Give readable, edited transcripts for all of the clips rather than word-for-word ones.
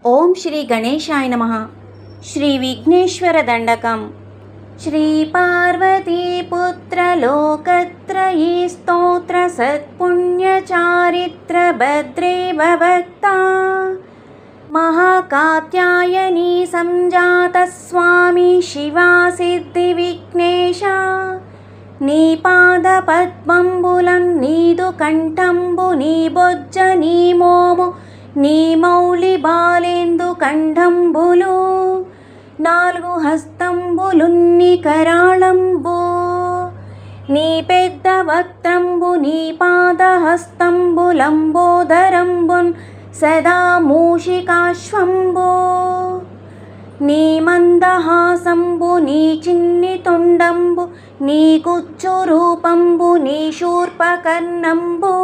ఓం శ్రీ గణేశాయ నమః. శ్రీ విఘ్నేశ్వర దండకం. శ్రీ పార్వతీపుత్ర లోకత్రయీ స్తోత్ర సత్పుణ్యచారిత్ర భద్రే భవక్తా మహాకాత్యాయనీ సంజాత స్వామి శివా సిద్ధి విఘ్నేశ. నీ పాద పద్మంబులం నీదు కంఠంబు నీ బొజ్జ నీ మోము నీ మౌళి బాలేందు కంఠంబులు నాలుగు హస్తంబులున్ని కరాళంబు నీ పెద్ద వక్త్రంబు నీ పాద హస్తంబులంబోదరంబున్ సదా మూషికాశ్వంబు నీ మందహాసంబు నీ చిన్ని తొండంబు నీ కుచ్చు రూపంబు నీ శూర్పకర్ణంబు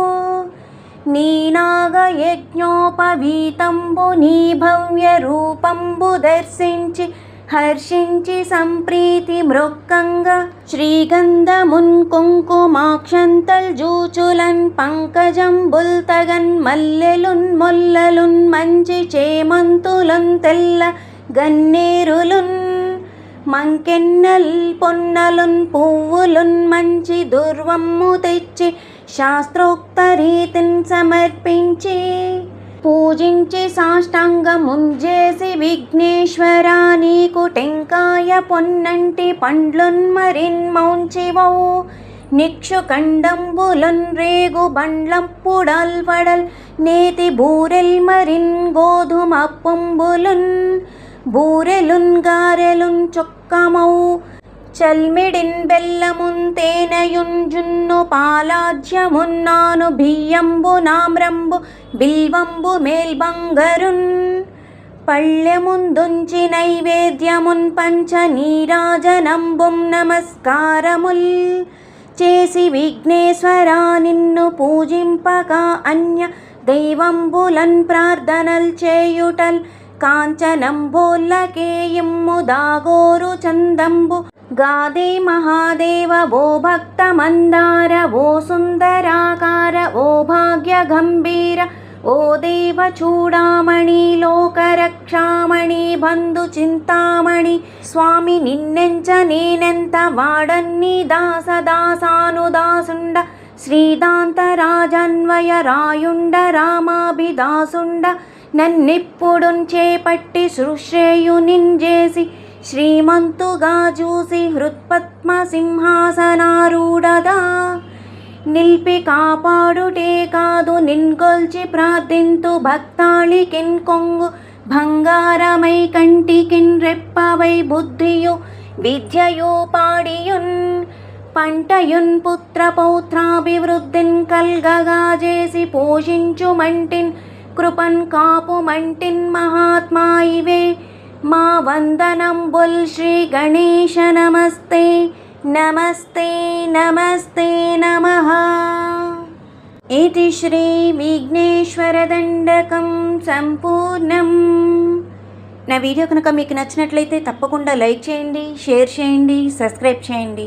నీ నాగయజ్ఞోపవీతంబు నీ భవ్య రూపంబు దర్శించి హర్షించి సంప్రీతి మృక్కంగా శ్రీగంధమున్ కుంకుమాక్షంతల్ జూచులన్ పంకజంబుల్ తగన్ మల్లెలున్ మొల్లలున్ మంచి చేమంతులున్ తెల్ల గన్నేరులున్ మంకెన్నల్ పొన్నలున్ పువ్వులున్ మంచి దుర్వమ్ము తెచ్చి శాస్త్రోక్త రీతిని సమర్పించి పూజించి సాష్టాంగముంజేసి విఘ్నేశ్వర నీకు టెంకాయ పొన్నంటి పండ్లున్ మరిన్ మౌంచివౌ నిక్షు కండంబులున్ రేగు బండ్లంపుడల్ వడల్ నేతి బూరెల్ మరిన్ గోధుమ పొంబులున్ బూరెలున్ గారెలున్ చొక్కమౌ చల్మిడిన్ బెల్లమున్ తేనెయున్ జున్ను పాలాజ్యమున్నాను బియ్యంబు నామ్రంబు బిల్వంబు మేల్బంగరున్ పళ్ళెముందుంచి నైవేద్యమున్ పంచ నీరాజనంబుం నమస్కారముల్ చేసి విఘ్నేశ్వర నిన్ను పూజింపక అన్య దైవంబులన్ ప్రార్థనల్ చేయుటల్ కాంచనంబోల్లకేయిమ్ము దాగోరు చందంబు గాదే మహాదేవ ఓ భక్త మందార ఓ సుందరాకార ఓ భాగ్య గంభీర ఓ దేవ చూడామణి లోకరక్షామణి బంధు చింతామణి స్వామి నిన్నెంచ నేనెంత వాడన్ని దాస దాసానుదాసుండ శ్రీదాంత రాజన్వయ రాయుండ రామాభిదాసుండ నన్నిప్పుడున్ చేపట్టి సృశ్రేయు నింజేసి శ్రీమంతుగా చూసి హృత్పద్మ సింహాసనారూఢగా నిల్పి కాపాడుటే కాదు నిన్గొల్చి ప్రార్థింతు భక్తాళికిన్ కొంగు బంగారమై కంటికిన్ రెప్పవై బుద్ధియు విద్యయు పాడియున్ పంటయున్ పుత్ర పౌత్రాభివృద్ధిన్ కల్గగా చేసి పోషించు మంటిన్ కృపన్ కాపు మంటిన్ మహాత్మా ఇవే మా వందనంబుల్ శ్రీ గణేశ నమస్తే నమస్తే నమస్తే నమః. ఇతి శ్రీ విఘ్నేశ్వర దండకం సంపూర్ణం. నా వీడియో కనుక మీకు నచ్చినట్లయితే తప్పకుండా లైక్ చేయండి, షేర్ చేయండి, సబ్స్క్రైబ్ చేయండి.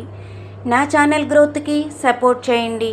నా ఛానల్ గ్రోత్కి సపోర్ట్ చేయండి.